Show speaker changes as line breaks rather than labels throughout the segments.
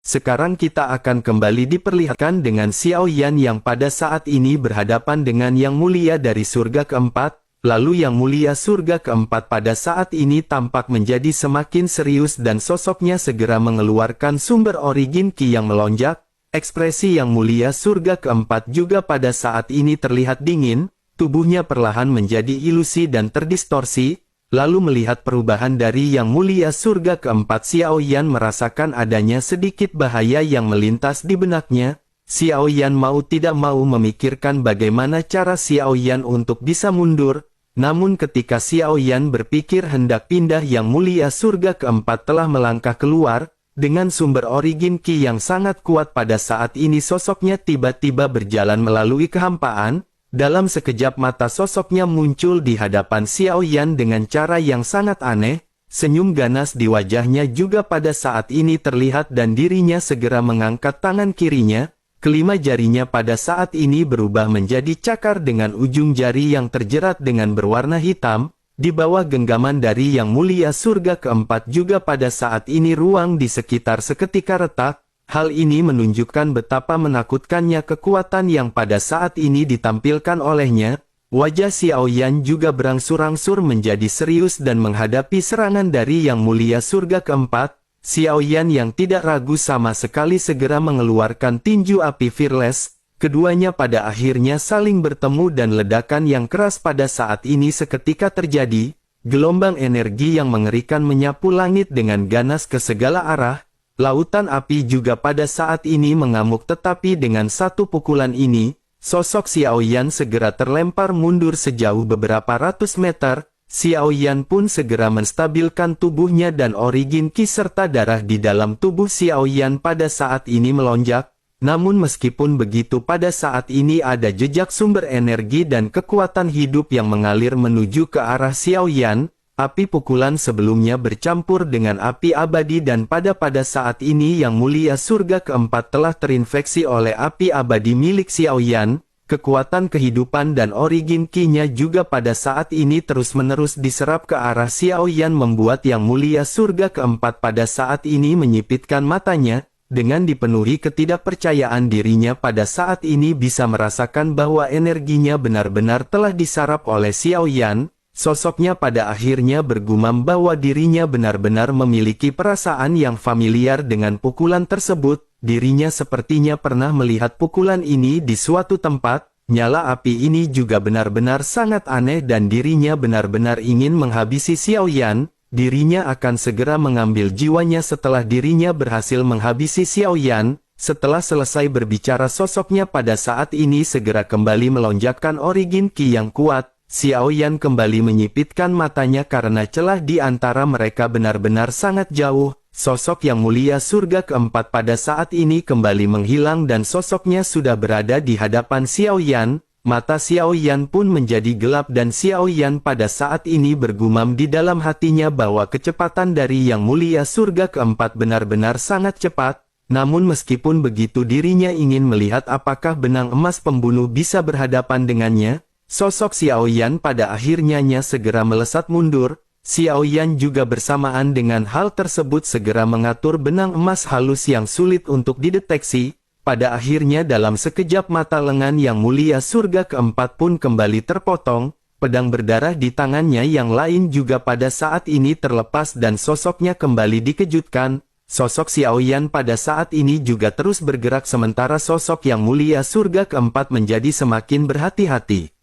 Sekarang kita akan kembali diperlihatkan dengan Xiao Yan yang pada saat ini berhadapan dengan Yang Mulia dari surga keempat. Lalu Yang Mulia surga keempat pada saat ini tampak menjadi semakin serius dan sosoknya segera mengeluarkan sumber origin Qi yang melonjak. Ekspresi Yang Mulia surga keempat juga pada saat ini terlihat dingin, tubuhnya perlahan menjadi ilusi dan terdistorsi. Lalu melihat perubahan dari Yang Mulia surga keempat, Xiao Yan merasakan adanya sedikit bahaya yang melintas di benaknya. Xiao Yan mau tidak mau memikirkan bagaimana cara Xiao Yan untuk bisa mundur. Namun ketika Xiao Yan berpikir hendak pindah, Yang Mulia surga keempat telah melangkah keluar. Dengan sumber origin Qi yang sangat kuat pada saat ini sosoknya tiba-tiba berjalan melalui kehampaan. Dalam sekejap mata sosoknya muncul di hadapan Xiao Yan dengan cara yang sangat aneh. Senyum ganas di wajahnya juga pada saat ini terlihat dan dirinya segera mengangkat tangan kirinya. Kelima jarinya pada saat ini berubah menjadi cakar dengan ujung jari yang terjerat dengan berwarna hitam. Di bawah genggaman dari Yang Mulia surga keempat juga pada saat ini ruang di sekitar seketika retak. Hal ini menunjukkan betapa menakutkannya kekuatan yang pada saat ini ditampilkan olehnya. Wajah Xiao Yan juga berangsur-angsur menjadi serius dan menghadapi serangan dari Yang Mulia surga keempat. Xiao Yan yang tidak ragu sama sekali segera mengeluarkan tinju api Fearless. Keduanya pada akhirnya saling bertemu dan ledakan yang keras pada saat ini seketika terjadi. Gelombang energi yang mengerikan menyapu langit dengan ganas ke segala arah. Lautan api juga pada saat ini mengamuk, tetapi dengan satu pukulan ini, sosok Xiao Yan segera terlempar mundur sejauh beberapa ratus meter. Xiao Yan pun segera menstabilkan tubuhnya dan origin Qi serta darah di dalam tubuh Xiao Yan pada saat ini melonjak. Namun meskipun begitu pada saat ini ada jejak sumber energi dan kekuatan hidup yang mengalir menuju ke arah Xiao Yan. Api pukulan sebelumnya bercampur dengan api abadi dan pada saat ini Yang Mulia surga keempat telah terinfeksi oleh api abadi milik Xiao Yan. Kekuatan kehidupan dan origin Qi-nya juga pada saat ini terus-menerus diserap ke arah Xiao Yan membuat Yang Mulia surga keempat pada saat ini menyipitkan matanya. Dengan dipenuhi ketidakpercayaan dirinya pada saat ini bisa merasakan bahwa energinya benar-benar telah disarap oleh Xiao Yan. Sosoknya pada akhirnya bergumam bahwa dirinya benar-benar memiliki perasaan yang familiar dengan pukulan tersebut. Dirinya sepertinya pernah melihat pukulan ini di suatu tempat. Nyala api ini juga benar-benar sangat aneh dan dirinya benar-benar ingin menghabisi Xiao Yan. Dirinya akan segera mengambil jiwanya setelah dirinya berhasil menghabisi Xiao Yan. Setelah selesai berbicara sosoknya pada saat ini segera kembali melonjakkan origin Qi yang kuat. Xiao Yan kembali menyipitkan matanya karena celah di antara mereka benar-benar sangat jauh. Sosok Yang Mulia surga keempat pada saat ini kembali menghilang dan sosoknya sudah berada di hadapan Xiao Yan. Mata Xiao Yan pun menjadi gelap dan Xiao Yan pada saat ini bergumam di dalam hatinya bahwa kecepatan dari Yang Mulia surga keempat benar-benar sangat cepat. Namun meskipun begitu dirinya ingin melihat apakah benang emas pembunuh bisa berhadapan dengannya. Sosok Xiao Yan pada akhirnya segera melesat mundur. Xiao Yan juga bersamaan dengan hal tersebut segera mengatur benang emas halus yang sulit untuk dideteksi. Pada akhirnya dalam sekejap mata lengan Yang Mulia surga keempat pun kembali terpotong. Pedang berdarah di tangannya yang lain juga pada saat ini terlepas dan sosoknya kembali dikejutkan. Sosok Xiao Yan pada saat ini juga terus bergerak sementara sosok Yang Mulia surga keempat menjadi semakin berhati-hati.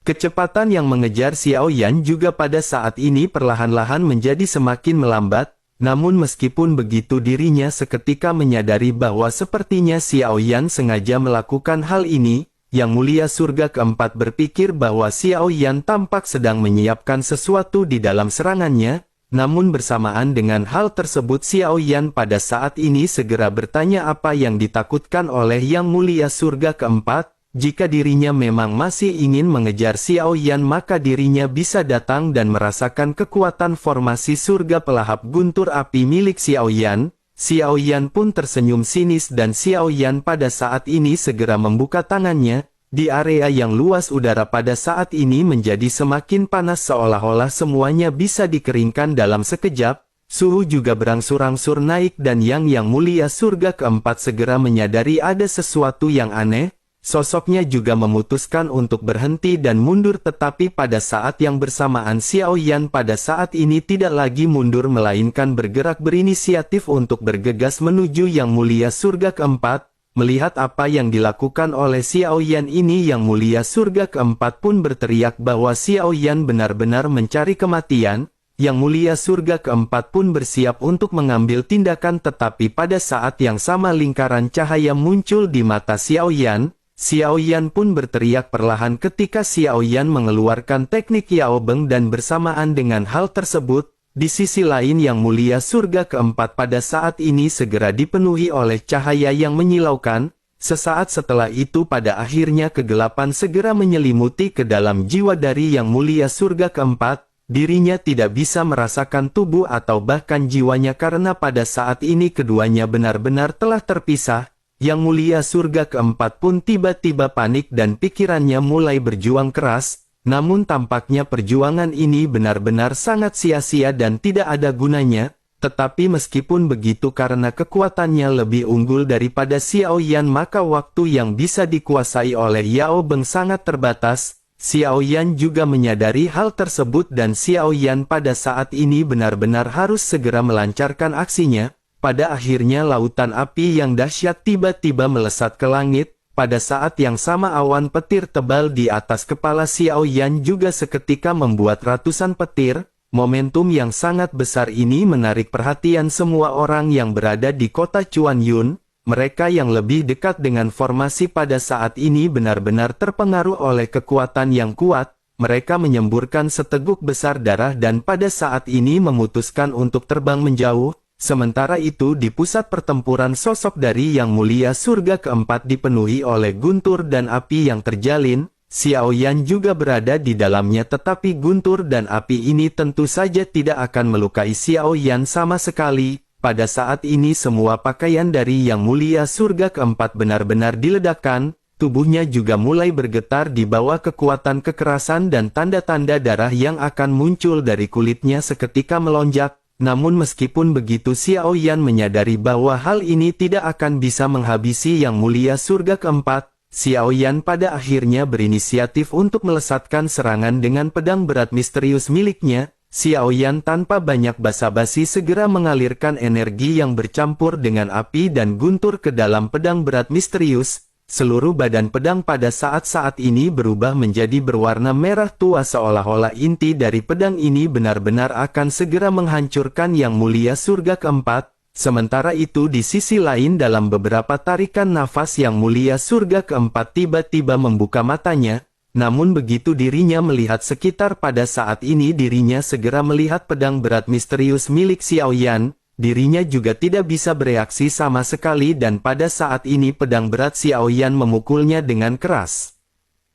Kecepatan yang mengejar Xiao Yan juga pada saat ini perlahan-lahan menjadi semakin melambat. Namun meskipun begitu dirinya seketika menyadari bahwa sepertinya Xiao Yan sengaja melakukan hal ini. Yang Mulia surga keempat berpikir bahwa Xiao Yan tampak sedang menyiapkan sesuatu di dalam serangannya. Namun bersamaan dengan hal tersebut Xiao Yan pada saat ini segera bertanya apa yang ditakutkan oleh Yang Mulia surga keempat. Jika dirinya memang masih ingin mengejar Xiao Yan maka dirinya bisa datang dan merasakan kekuatan formasi surga pelahap guntur api milik Xiao Yan. Xiao Yan pun tersenyum sinis dan Xiao Yan pada saat ini segera membuka tangannya. Di area yang luas udara pada saat ini menjadi semakin panas seolah-olah semuanya bisa dikeringkan dalam sekejap. suhu juga berangsur-angsur naik dan yang mulia surga keempat segera menyadari ada sesuatu yang aneh. Sosoknya juga memutuskan untuk berhenti dan mundur, tetapi pada saat yang bersamaan Xiao Yan pada saat ini tidak lagi mundur melainkan bergerak berinisiatif untuk bergegas menuju yang mulia surga keempat. Melihat apa yang dilakukan oleh Xiao Yan ini, yang mulia surga keempat pun berteriak bahwa Xiao Yan benar-benar mencari kematian. Yang mulia surga keempat pun bersiap untuk mengambil tindakan, tetapi pada saat yang sama lingkaran cahaya muncul di mata Xiao Yan. Xiao Yan pun berteriak perlahan ketika Xiao Yan mengeluarkan teknik Yao Beng, dan bersamaan dengan hal tersebut, di sisi lain yang mulia surga keempat pada saat ini segera dipenuhi oleh cahaya yang menyilaukan. Sesaat setelah itu pada akhirnya kegelapan segera menyelimuti ke dalam jiwa dari yang mulia surga keempat. Dirinya tidak bisa merasakan tubuh atau bahkan jiwanya karena pada saat ini keduanya benar-benar telah terpisah. Yang mulia surga keempat pun tiba-tiba panik dan pikirannya mulai berjuang keras, namun tampaknya perjuangan ini benar-benar sangat sia-sia dan tidak ada gunanya. Tetapi meskipun begitu, karena kekuatannya lebih unggul daripada Xiao Yan, maka waktu yang bisa dikuasai oleh Yao Beng sangat terbatas. Xiao Yan juga menyadari hal tersebut dan Xiao Yan pada saat ini benar-benar harus segera melancarkan aksinya. Pada akhirnya lautan api yang dahsyat tiba-tiba melesat ke langit. Pada saat yang sama awan petir tebal di atas kepala Xiao Yan juga seketika membuat ratusan petir. Momentum yang sangat besar ini menarik perhatian semua orang yang berada di kota Chuan Yun. Mereka yang lebih dekat dengan formasi pada saat ini benar-benar terpengaruh oleh kekuatan yang kuat. Mereka menyemburkan seteguk besar darah dan pada saat ini memutuskan untuk terbang menjauh. Sementara itu di pusat pertempuran sosok dari yang mulia surga keempat dipenuhi oleh guntur dan api yang terjalin. Xiao Yan juga berada di dalamnya, tetapi guntur dan api ini tentu saja tidak akan melukai Xiao Yan sama sekali. Pada saat ini semua pakaian dari yang mulia surga keempat benar-benar diledakkan. Tubuhnya juga mulai bergetar di bawah kekuatan kekerasan dan tanda-tanda darah yang akan muncul dari kulitnya seketika melonjak. Namun meskipun begitu Xiao Yan menyadari bahwa hal ini tidak akan bisa menghabisi yang mulia surga keempat. Xiao Yan pada akhirnya berinisiatif untuk melesatkan serangan dengan pedang berat misterius miliknya. Xiao Yan tanpa banyak basa-basi segera mengalirkan energi yang bercampur dengan api dan guntur ke dalam pedang berat misterius. Seluruh badan pedang pada saat-saat ini berubah menjadi berwarna merah tua, seolah-olah inti dari pedang ini benar-benar akan segera menghancurkan yang mulia surga keempat. Sementara itu di sisi lain dalam beberapa tarikan nafas yang mulia surga keempat tiba-tiba membuka matanya. Namun begitu dirinya melihat sekitar pada saat ini dirinya segera melihat pedang berat misterius milik Xiao Yan. Dirinya juga tidak bisa bereaksi sama sekali dan pada saat ini pedang berat Xiao Yan memukulnya dengan keras.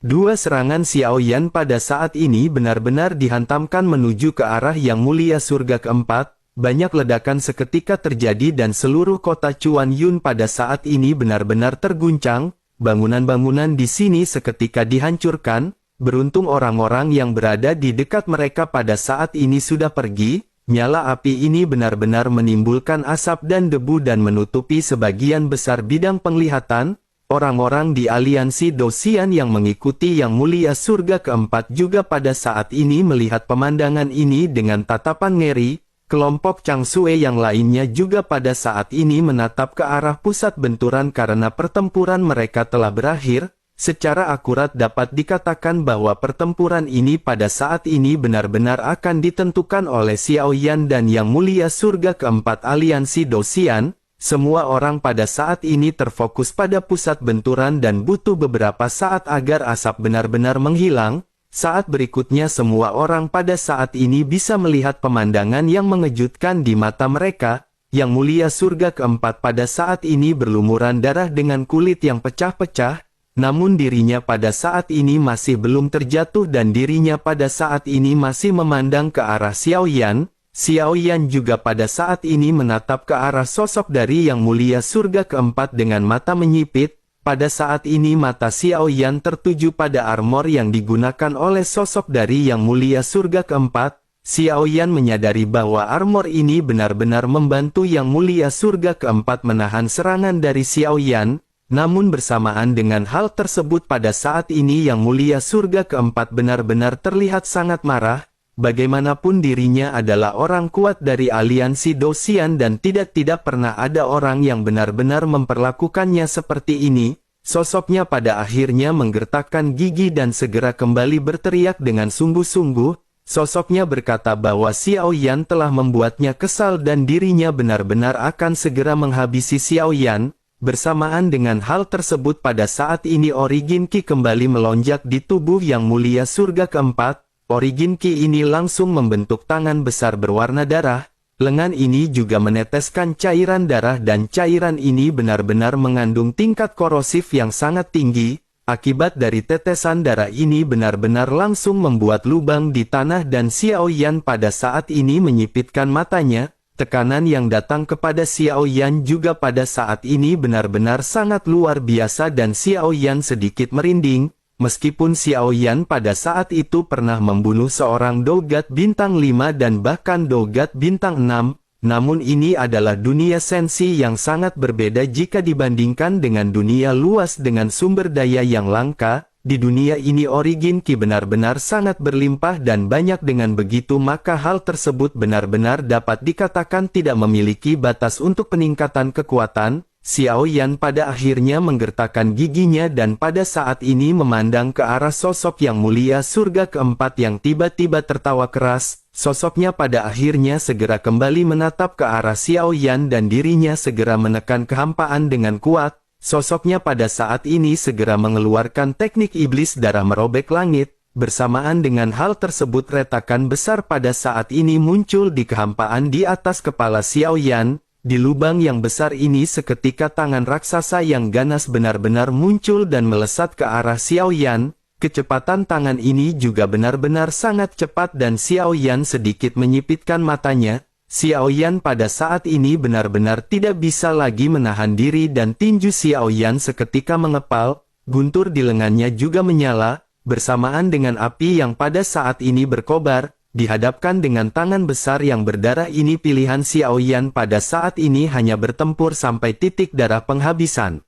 Dua serangan Xiao Yan pada saat ini benar-benar dihantamkan menuju ke arah yang mulia surga keempat. Banyak ledakan seketika terjadi dan seluruh kota Chuan Yun pada saat ini benar-benar terguncang. Bangunan-bangunan di sini seketika dihancurkan. Beruntung orang-orang yang berada di dekat mereka pada saat ini sudah pergi. Nyala api ini benar-benar menimbulkan asap dan debu dan menutupi sebagian besar bidang penglihatan. Orang-orang di aliansi Dosian yang mengikuti yang mulia surga keempat juga pada saat ini melihat pemandangan ini dengan tatapan ngeri. Kelompok Chang Sue yang lainnya juga pada saat ini menatap ke arah pusat benturan karena pertempuran mereka telah berakhir. Secara akurat dapat dikatakan bahwa pertempuran ini pada saat ini benar-benar akan ditentukan oleh Xiao Yan dan yang mulia surga keempat aliansi Dosian. Semua orang pada saat ini terfokus pada pusat benturan dan butuh beberapa saat agar asap benar-benar menghilang. Saat berikutnya semua orang pada saat ini bisa melihat pemandangan yang mengejutkan di mata mereka. Yang mulia surga keempat pada saat ini berlumuran darah dengan kulit yang pecah-pecah. Namun dirinya pada saat ini masih belum terjatuh dan dirinya pada saat ini masih memandang ke arah Xiao Yan. Xiao Yan juga pada saat ini menatap ke arah sosok dari yang mulia surga keempat dengan mata menyipit. Pada saat ini mata Xiao Yan tertuju pada armor yang digunakan oleh sosok dari yang mulia surga keempat. Xiao Yan menyadari bahwa armor ini benar-benar membantu Yang Mulia Surga Keempat menahan serangan dari Xiao Yan, namun bersamaan dengan hal tersebut pada saat ini Yang Mulia Surga Keempat benar-benar terlihat sangat marah. Bagaimanapun dirinya adalah orang kuat dari aliansi Dosian dan tidak pernah ada orang yang benar-benar memperlakukannya seperti ini. Sosoknya pada akhirnya menggertakkan gigi dan segera kembali berteriak dengan sungguh-sungguh. Sosoknya berkata bahwa Xiao Yan telah membuatnya kesal dan dirinya benar-benar akan segera menghabisi Xiao Yan. Bersamaan dengan hal tersebut pada saat ini Origin Ki kembali melonjak di tubuh Yang Mulia Surga Keempat. Origin Ki ini langsung membentuk tangan besar berwarna darah. Lengan ini juga meneteskan cairan darah dan cairan ini benar-benar mengandung tingkat korosif yang sangat tinggi. Akibat dari tetesan darah ini benar-benar langsung membuat lubang di tanah dan Xiao Yan pada saat ini menyipitkan matanya. Tekanan yang datang kepada Xiao Yan juga pada saat ini benar-benar sangat luar biasa dan Xiao Yan sedikit merinding. Meskipun Xiao Yan pada saat itu pernah membunuh seorang Dogat Bintang 5 dan bahkan Dogat Bintang 6, namun ini adalah dunia sensi yang sangat berbeda jika dibandingkan dengan dunia luas dengan sumber daya yang langka. Di dunia ini Origin Ki benar-benar sangat berlimpah dan banyak, dengan begitu maka hal tersebut benar-benar dapat dikatakan tidak memiliki batas untuk peningkatan kekuatan. Xiao Yan pada akhirnya menggertakkan giginya dan pada saat ini memandang ke arah sosok Yang Mulia Surga Keempat yang tiba-tiba tertawa keras. Sosoknya pada akhirnya segera kembali menatap ke arah Xiao Yan dan dirinya segera menekan kehampaan dengan kuat. Sosoknya pada saat ini segera mengeluarkan teknik iblis darah merobek langit. Bersamaan dengan hal tersebut retakan besar pada saat ini muncul di kehampaan di atas kepala Xiao Yan. Di lubang yang besar ini seketika tangan raksasa yang ganas benar-benar muncul dan melesat ke arah Xiao Yan. Kecepatan tangan ini juga benar-benar sangat cepat dan Xiao Yan sedikit menyipitkan matanya. Xiao Yan pada saat ini benar-benar tidak bisa lagi menahan diri dan tinju Xiao Yan seketika mengepal, guntur di lengannya juga menyala, bersamaan dengan api yang pada saat ini berkobar, dihadapkan dengan tangan besar yang berdarah ini pilihan Xiao Yan pada saat ini hanya bertempur sampai titik darah penghabisan.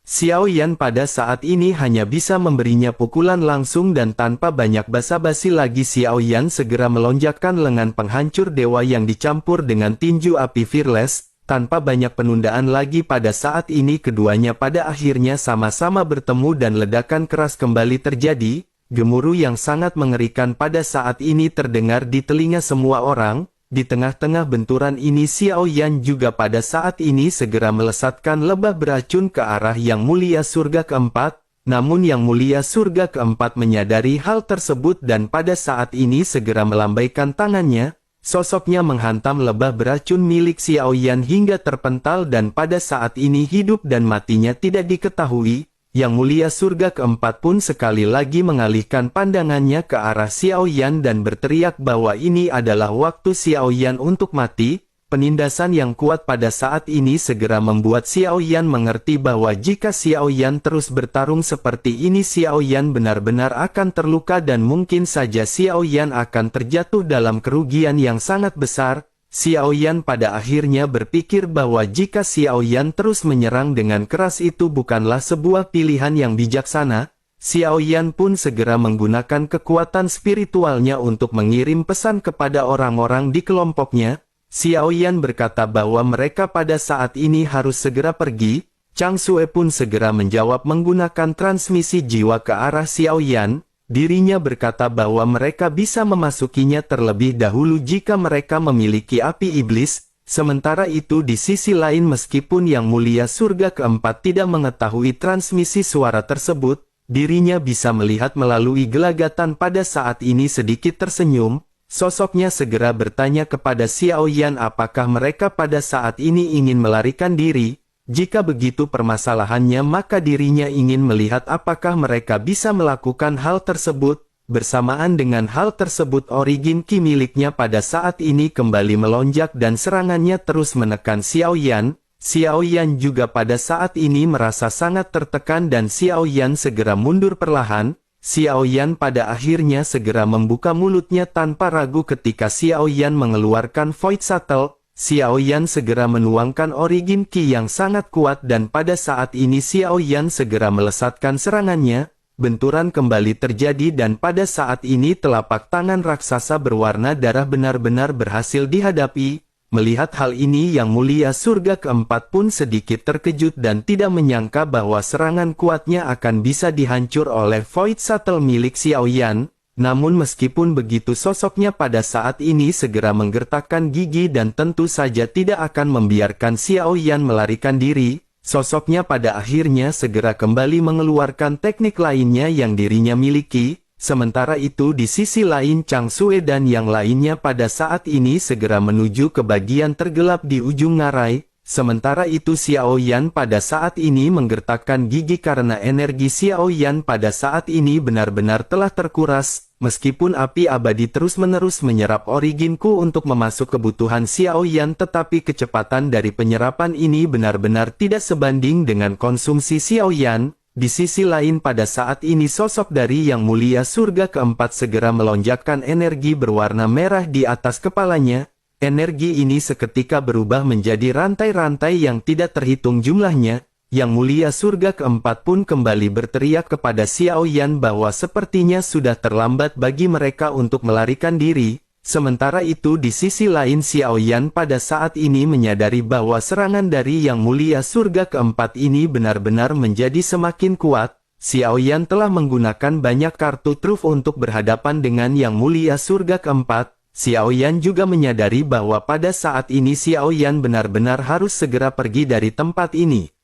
Xiao Yan pada saat ini hanya bisa memberinya pukulan langsung dan tanpa banyak basa-basi lagi Xiao Yan segera melonjakkan lengan penghancur dewa yang dicampur dengan tinju api fearless. Tanpa banyak penundaan lagi pada saat ini keduanya pada akhirnya sama-sama bertemu dan ledakan keras kembali terjadi. Gemuruh yang sangat mengerikan pada saat ini terdengar di telinga semua orang. Di tengah-tengah benturan ini Xiao Yan juga pada saat ini segera melesatkan lebah beracun ke arah Yang Mulia Surga Keempat. Namun Yang Mulia Surga Keempat menyadari hal tersebut dan pada saat ini segera melambaikan tangannya. Sosoknya menghantam lebah beracun milik Xiao Yan hingga terpental dan pada saat ini hidup dan matinya tidak diketahui. Yang Mulia Surga Keempat pun sekali lagi mengalihkan pandangannya ke arah Xiao Yan dan berteriak bahwa ini adalah waktu Xiao Yan untuk mati. Penindasan yang kuat pada saat ini segera membuat Xiao Yan mengerti bahwa jika Xiao Yan terus bertarung seperti ini Xiao Yan benar-benar akan terluka dan mungkin saja Xiao Yan akan terjatuh dalam kerugian yang sangat besar. Xiao Yan pada akhirnya berpikir bahwa jika Xiao Yan terus menyerang dengan keras itu bukanlah sebuah pilihan yang bijaksana. Xiao Yan pun segera menggunakan kekuatan spiritualnya untuk mengirim pesan kepada orang-orang di kelompoknya. Xiao Yan berkata bahwa mereka pada saat ini harus segera pergi. Chang Sue pun segera menjawab menggunakan transmisi jiwa ke arah Xiao Yan. Dirinya berkata bahwa mereka bisa memasukinya terlebih dahulu jika mereka memiliki api iblis. Sementara itu di sisi lain meskipun Yang Mulia Surga Keempat tidak mengetahui transmisi suara tersebut, dirinya bisa melihat melalui gelagatan pada saat ini sedikit tersenyum. Sosoknya segera bertanya kepada Xiao Yan apakah mereka pada saat ini ingin melarikan diri. Jika begitu permasalahannya maka dirinya ingin melihat apakah mereka bisa melakukan hal tersebut. Bersamaan dengan hal tersebut Origin Ki miliknya pada saat ini kembali melonjak dan serangannya terus menekan Xiao Yan. Xiao Yan juga pada saat ini merasa sangat tertekan dan Xiao Yan segera mundur perlahan. Xiao Yan pada akhirnya segera membuka mulutnya tanpa ragu ketika Xiao Yan mengeluarkan Void Shuttle. Xiao Yan segera menuangkan Origin Ki yang sangat kuat dan pada saat ini Xiao Yan segera melesatkan serangannya. Benturan kembali terjadi dan pada saat ini telapak tangan raksasa berwarna darah benar-benar berhasil dihadapi. Melihat hal ini Yang Mulia Surga keempat pun sedikit terkejut dan tidak menyangka bahwa serangan kuatnya akan bisa dihancur oleh Void Shuttle milik Xiao Yan. Namun meskipun begitu sosoknya pada saat ini segera menggertakkan gigi dan tentu saja tidak akan membiarkan Xiao Yan melarikan diri. Sosoknya pada akhirnya segera kembali mengeluarkan teknik lainnya yang dirinya miliki. Sementara itu di sisi lain Chang Sue dan yang lainnya pada saat ini segera menuju ke bagian tergelap di ujung ngarai. Sementara itu Xiao Yan pada saat ini menggertakkan gigi karena energi Xiao Yan pada saat ini benar-benar telah terkuras. Meskipun api abadi terus-menerus menyerap Originku untuk memasuk kebutuhan Xiao Yan, tetapi kecepatan dari penyerapan ini benar-benar tidak sebanding dengan konsumsi Xiao Yan. Di sisi lain pada saat ini sosok dari Yang Mulia Surga keempat segera melonjakkan energi berwarna merah di atas kepalanya. Energi ini seketika berubah menjadi rantai-rantai yang tidak terhitung jumlahnya. Yang Mulia Surga keempat pun kembali berteriak kepada Xiao Yan bahwa sepertinya sudah terlambat bagi mereka untuk melarikan diri. Sementara itu di sisi lain Xiao Yan pada saat ini menyadari bahwa serangan dari Yang Mulia Surga keempat ini benar-benar menjadi semakin kuat. Xiao Yan telah menggunakan banyak kartu truf untuk berhadapan dengan Yang Mulia Surga keempat. Xiao Yan juga menyadari bahwa pada saat ini Xiao Yan benar-benar harus segera pergi dari tempat ini.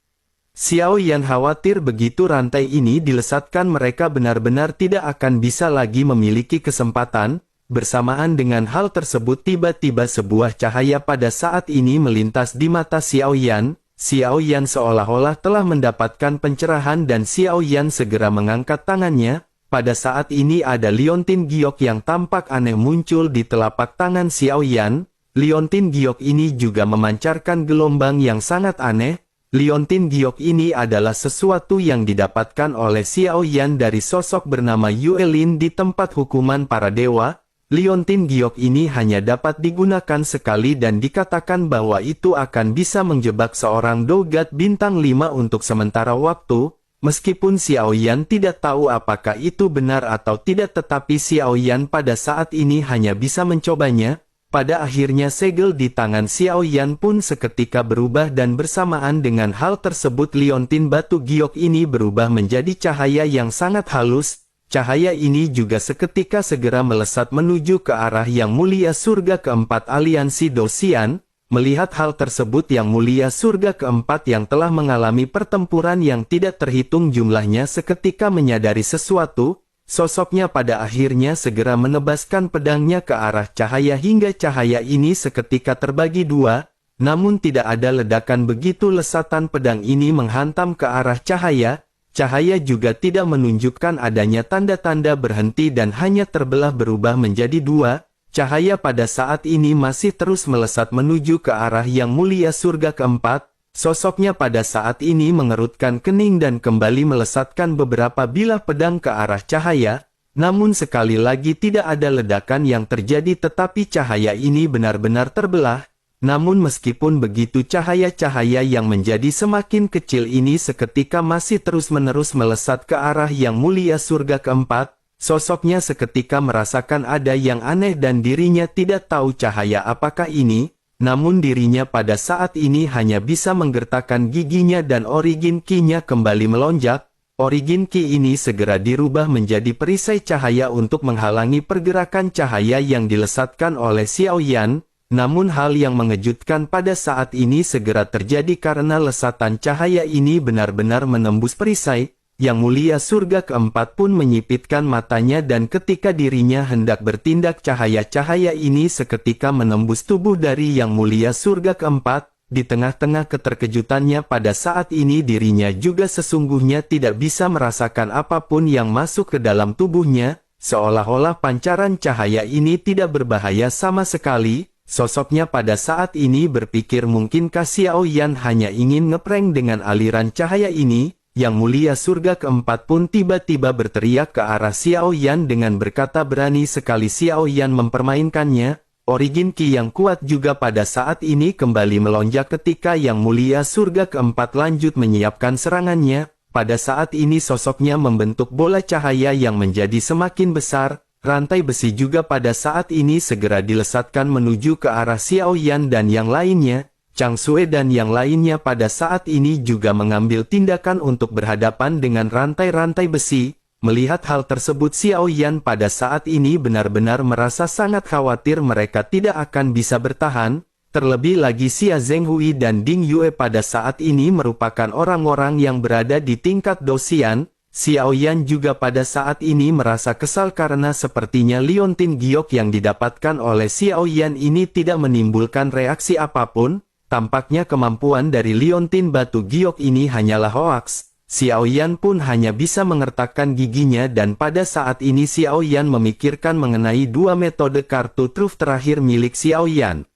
Xiao Yan khawatir begitu rantai ini dilesatkan mereka benar-benar tidak akan bisa lagi memiliki kesempatan. Bersamaan dengan hal tersebut tiba-tiba sebuah cahaya pada saat ini melintas di mata Xiao Yan. Xiao Yan seolah-olah telah mendapatkan pencerahan dan Xiao Yan segera mengangkat tangannya. Pada saat ini ada liontin giok yang tampak aneh muncul di telapak tangan Xiao Yan. Liontin giok ini juga memancarkan gelombang yang sangat aneh. Liontin giok ini adalah sesuatu yang didapatkan oleh Xiao Yan dari sosok bernama Yue Lin di tempat hukuman para dewa. Liontin giok ini hanya dapat digunakan sekali dan dikatakan bahwa itu akan bisa menjebak seorang dogat bintang 5 untuk sementara waktu. Meskipun Xiao Yan tidak tahu apakah itu benar atau tidak, tetapi Xiao Yan pada saat ini hanya bisa mencobanya. Pada akhirnya segel di tangan Xiao Yan pun seketika berubah dan bersamaan dengan hal tersebut liontin batu giok ini berubah menjadi cahaya yang sangat halus. Cahaya ini juga seketika segera melesat menuju ke arah Yang Mulia Surga keempat aliansi Dosian. Melihat hal tersebut Yang Mulia Surga keempat yang telah mengalami pertempuran yang tidak terhitung jumlahnya seketika menyadari sesuatu. Sosoknya pada akhirnya segera menebaskan pedangnya ke arah cahaya hingga cahaya ini seketika terbagi dua. Namun tidak ada ledakan begitu lesatan pedang ini menghantam ke arah cahaya. Cahaya juga tidak menunjukkan adanya tanda-tanda berhenti dan hanya terbelah berubah menjadi dua. Cahaya pada saat ini masih terus melesat menuju ke arah Yang Mulia Surga keempat. Sosoknya pada saat ini mengerutkan kening dan kembali melesatkan beberapa bilah pedang ke arah cahaya. Namun sekali lagi tidak ada ledakan yang terjadi tetapi cahaya ini benar-benar terbelah. Namun meskipun begitu cahaya-cahaya yang menjadi semakin kecil ini seketika masih terus-menerus melesat ke arah Yang Mulia Surga keempat. Sosoknya seketika merasakan ada yang aneh dan dirinya tidak tahu cahaya apakah ini. Namun dirinya pada saat ini hanya bisa menggertakkan giginya dan Origin Ki-nya kembali melonjak. Origin Ki ini segera dirubah menjadi perisai cahaya untuk menghalangi pergerakan cahaya yang dilesatkan oleh Xiao Yan. Namun hal yang mengejutkan pada saat ini segera terjadi karena lesatan cahaya ini benar-benar menembus perisai. Yang Mulia Surga keempat pun menyipitkan matanya dan ketika dirinya hendak bertindak cahaya-cahaya ini seketika menembus tubuh dari Yang Mulia Surga keempat. Di tengah-tengah keterkejutannya pada saat ini dirinya juga sesungguhnya tidak bisa merasakan apapun yang masuk ke dalam tubuhnya. Seolah-olah pancaran cahaya ini tidak berbahaya sama sekali. Sosoknya pada saat ini berpikir mungkinkah Xiao Yan hanya ingin ngeprank dengan aliran cahaya ini. Yang Mulia Surga Keempat pun tiba-tiba berteriak ke arah Xiao Yan dengan berkata berani sekali Xiao Yan mempermainkannya. Origin Qi yang kuat juga pada saat ini kembali melonjak ketika Yang Mulia Surga Keempat lanjut menyiapkan serangannya. Pada saat ini sosoknya membentuk bola cahaya yang menjadi semakin besar. Rantai besi juga pada saat ini segera dilesatkan menuju ke arah Xiao Yan dan yang lainnya. Chang Sue dan yang lainnya pada saat ini juga mengambil tindakan untuk berhadapan dengan rantai-rantai besi. Melihat hal tersebut Xiao Yan pada saat ini benar-benar merasa sangat khawatir mereka tidak akan bisa bertahan. Terlebih lagi Xia Zhenghui dan Ding Yue pada saat ini merupakan orang-orang yang berada di tingkat dosian. Xiao Yan juga pada saat ini merasa kesal karena sepertinya Liontin Giok yang didapatkan oleh Xiao Yan ini tidak menimbulkan reaksi apapun. Tampaknya kemampuan dari Liontin Batu Giok ini hanyalah hoaks. Xiao Yan pun hanya bisa mengertakkan giginya dan pada saat ini Xiao Yan memikirkan mengenai dua metode kartu truf terakhir milik Xiao Yan.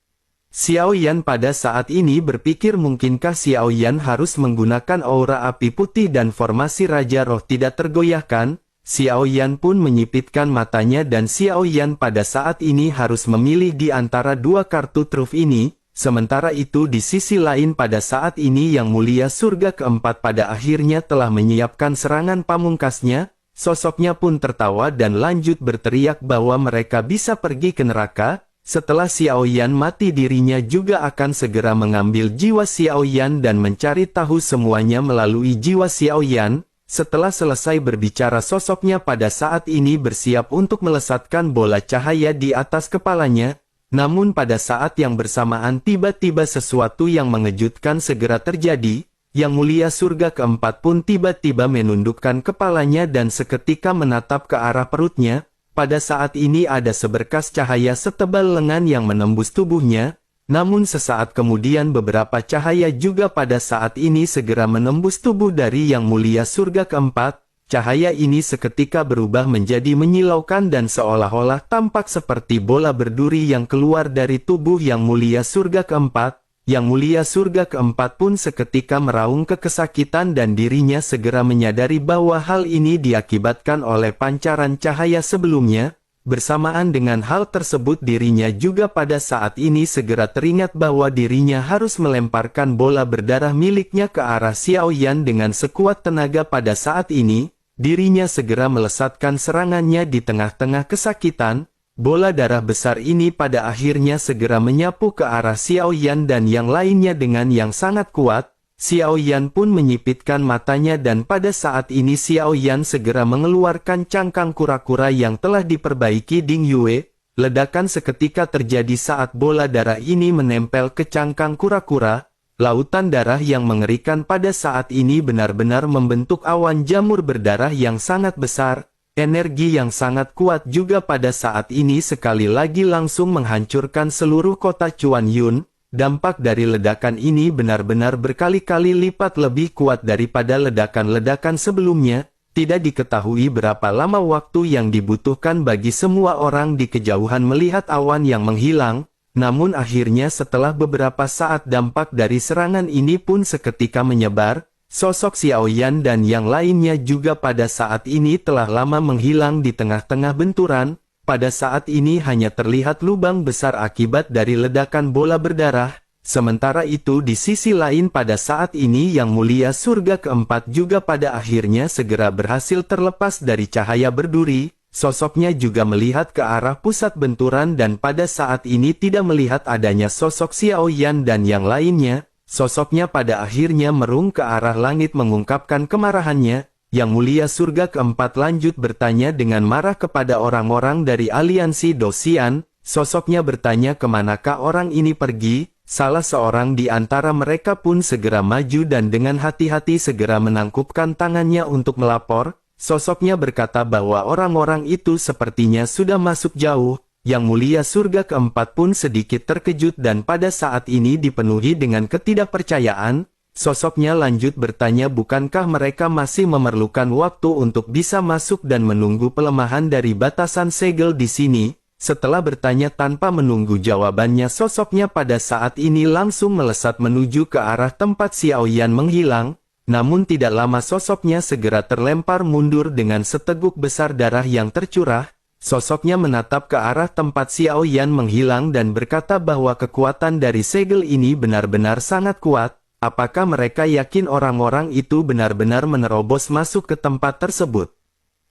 Xiao Yan pada saat ini berpikir mungkinkah Xiao Yan harus menggunakan aura api putih dan formasi Raja Roh tidak tergoyahkan. Xiao Yan pun menyipitkan matanya dan Xiao Yan pada saat ini harus memilih di antara dua kartu truf ini. Sementara itu di sisi lain pada saat ini Yang Mulia Surga Keempat pada akhirnya telah menyiapkan serangan pamungkasnya, sosoknya pun tertawa dan lanjut berteriak bahwa mereka bisa pergi ke neraka, setelah Xiao Yan mati dirinya juga akan segera mengambil jiwa Xiao Yan dan mencari tahu semuanya melalui jiwa Xiao Yan. Setelah selesai berbicara sosoknya pada saat ini bersiap untuk melesatkan bola cahaya di atas kepalanya. Namun pada saat yang bersamaan tiba-tiba sesuatu yang mengejutkan segera terjadi, Yang Mulia Surga Keempat pun tiba-tiba menundukkan kepalanya dan seketika menatap ke arah perutnya. Pada saat ini ada seberkas cahaya setebal lengan yang menembus tubuhnya, namun sesaat kemudian beberapa cahaya juga pada saat ini segera menembus tubuh dari Yang Mulia Surga Keempat. Cahaya ini seketika berubah menjadi menyilaukan dan seolah-olah tampak seperti bola berduri yang keluar dari tubuh Yang Mulia Surga Keempat. Yang Mulia Surga Keempat pun seketika meraung kesakitan dan dirinya segera menyadari bahwa hal ini diakibatkan oleh pancaran cahaya sebelumnya. Bersamaan dengan hal tersebut dirinya juga pada saat ini segera teringat bahwa dirinya harus melemparkan bola berdarah miliknya ke arah Xiao Yan dengan sekuat tenaga pada saat ini. Dirinya segera melesatkan serangannya di tengah-tengah kesakitan. Bola darah besar ini pada akhirnya segera menyapu ke arah Xiao Yan dan yang lainnya dengan yang sangat kuat. Xiao Yan pun menyipitkan matanya dan pada saat ini Xiao Yan segera mengeluarkan cangkang kura-kura yang telah diperbaiki Ding Yue. Ledakan seketika terjadi saat bola darah ini menempel ke cangkang kura-kura. Lautan darah yang mengerikan pada saat ini benar-benar membentuk awan jamur berdarah yang sangat besar. Energi yang sangat kuat juga pada saat ini sekali lagi langsung menghancurkan seluruh kota Chuan Yun. Dampak dari ledakan ini benar-benar berkali-kali lipat lebih kuat daripada ledakan-ledakan sebelumnya. Tidak diketahui berapa lama waktu yang dibutuhkan bagi semua orang di kejauhan melihat awan yang menghilang. Namun akhirnya setelah beberapa saat dampak dari serangan ini pun seketika menyebar, sosok Xiao Yan dan yang lainnya juga pada saat ini telah lama menghilang di tengah-tengah benturan. Pada saat ini hanya terlihat lubang besar akibat dari ledakan bola berdarah. Sementara itu di sisi lain pada saat ini Yang Mulia Surga Keempat juga pada akhirnya segera berhasil terlepas dari cahaya berduri. Sosoknya juga melihat ke arah pusat benturan dan pada saat ini tidak melihat adanya sosok Xiao Yan dan yang lainnya. Sosoknya pada akhirnya merung ke arah langit mengungkapkan kemarahannya. Yang Mulia Surga Keempat lanjut bertanya dengan marah kepada orang-orang dari aliansi Dosian. Sosoknya bertanya kemanakah orang ini pergi. Salah seorang di antara mereka pun segera maju dan dengan hati-hati segera menangkupkan tangannya untuk melapor. Sosoknya berkata bahwa orang-orang itu sepertinya sudah masuk jauh. Yang Mulia Surga Keempat pun sedikit terkejut dan pada saat ini dipenuhi dengan ketidakpercayaan. Sosoknya lanjut bertanya bukankah mereka masih memerlukan waktu untuk bisa masuk dan menunggu pelemahan dari batasan segel di sini. Setelah bertanya tanpa menunggu jawabannya sosoknya pada saat ini langsung melesat menuju ke arah tempat Xiao Yan menghilang. namun tidak lama sosoknya segera terlempar mundur dengan seteguk besar darah yang tercurah. Sosoknya menatap ke arah tempat Xiao Yan menghilang dan berkata bahwa kekuatan dari segel ini benar-benar sangat kuat. Apakah mereka yakin orang-orang itu benar-benar menerobos masuk ke tempat tersebut?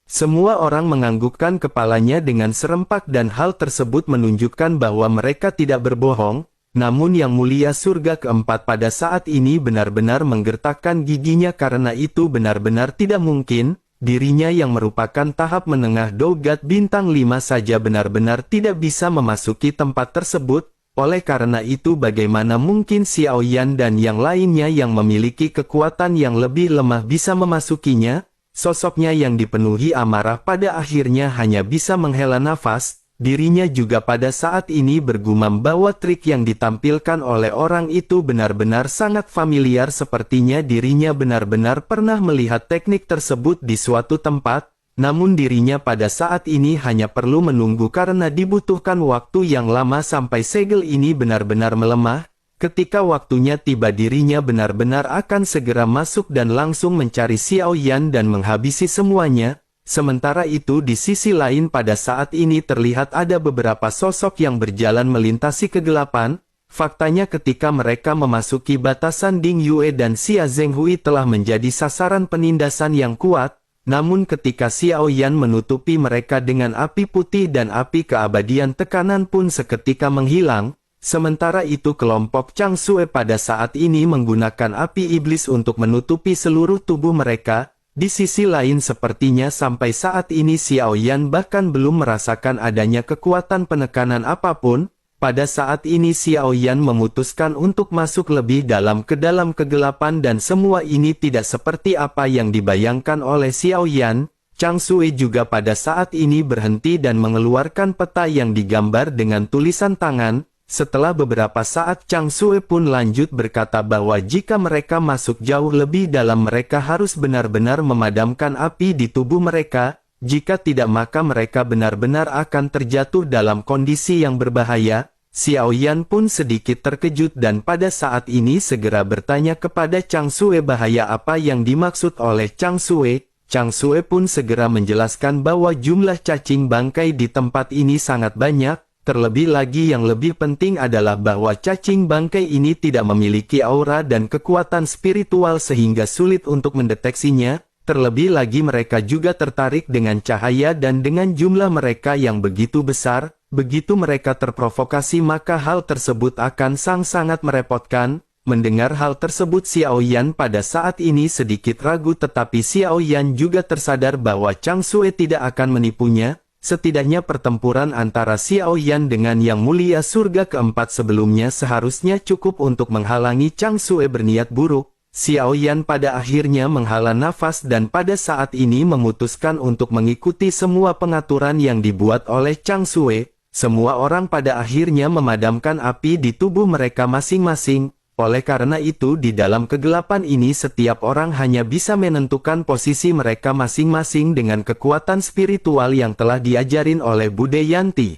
Semua orang menganggukkan kepalanya dengan serempak dan hal tersebut menunjukkan bahwa mereka tidak berbohong. Namun Yang Mulia Surga Keempat pada saat ini benar-benar menggertakkan giginya karena itu benar-benar tidak mungkin. Dirinya yang merupakan tahap menengah Dogat bintang 5 saja benar-benar tidak bisa memasuki tempat tersebut. Oleh karena itu bagaimana mungkin Xiao Yan dan yang lainnya yang memiliki kekuatan yang lebih lemah bisa memasukinya? Sosoknya yang dipenuhi amarah pada akhirnya hanya bisa menghela nafas. Dirinya juga pada saat ini bergumam bahwa trik yang ditampilkan oleh orang itu benar-benar sangat familiar, sepertinya dirinya benar-benar pernah melihat teknik tersebut di suatu tempat. Namun dirinya pada saat ini hanya perlu menunggu karena dibutuhkan waktu yang lama sampai segel ini benar-benar melemah. Ketika waktunya tiba dirinya benar-benar akan segera masuk dan langsung mencari Xiao Yan dan menghabisi semuanya. Sementara itu di sisi lain pada saat ini terlihat ada beberapa sosok yang berjalan melintasi kegelapan. Faktanya ketika mereka memasuki batasan Ding Yue dan Xia Zhenghui telah menjadi sasaran penindasan yang kuat. Namun ketika Xiao Yan menutupi mereka dengan api putih dan api keabadian, tekanan pun seketika menghilang. Sementara itu kelompok Chang Sue pada saat ini menggunakan api iblis untuk menutupi seluruh tubuh mereka. Di sisi lain sepertinya sampai saat ini Xiao Yan bahkan belum merasakan adanya kekuatan penekanan apapun. Pada saat ini Xiao Yan memutuskan untuk masuk lebih dalam ke dalam kegelapan dan semua ini tidak seperti apa yang dibayangkan oleh Xiao Yan. Chang Sue juga pada saat ini berhenti dan mengeluarkan peta yang digambar dengan tulisan tangan. Setelah beberapa saat Chang Sue pun lanjut berkata bahwa jika mereka masuk jauh lebih dalam mereka harus benar-benar memadamkan api di tubuh mereka. Jika tidak maka mereka benar-benar akan terjatuh dalam kondisi yang berbahaya. Xiao Yan pun sedikit terkejut dan pada saat ini segera bertanya kepada Chang Sue bahaya apa yang dimaksud oleh Chang Sue. Chang Sue pun segera menjelaskan bahwa jumlah cacing bangkai di tempat ini sangat banyak. Terlebih lagi yang lebih penting adalah bahwa cacing bangkai ini tidak memiliki aura dan kekuatan spiritual sehingga sulit untuk mendeteksinya. Terlebih lagi mereka juga tertarik dengan cahaya dan dengan jumlah mereka yang begitu besar. Begitu mereka terprovokasi maka hal tersebut akan sangat merepotkan. Mendengar hal tersebut Xiao Yan pada saat ini sedikit ragu, tetapi Xiao Yan juga tersadar bahwa Chang Sue tidak akan menipunya. Setidaknya pertempuran antara Xiao Yan dengan Yang Mulia Surga Keempat sebelumnya seharusnya cukup untuk menghalangi Chang Sue berniat buruk. Xiao Yan pada akhirnya menghela nafas dan pada saat ini memutuskan untuk mengikuti semua pengaturan yang dibuat oleh Chang Sue. Semua orang pada akhirnya memadamkan api di tubuh mereka masing-masing. Oleh karena itu di dalam kegelapan ini setiap orang hanya bisa menentukan posisi mereka masing-masing dengan kekuatan spiritual yang telah diajarin oleh Bude Yanti.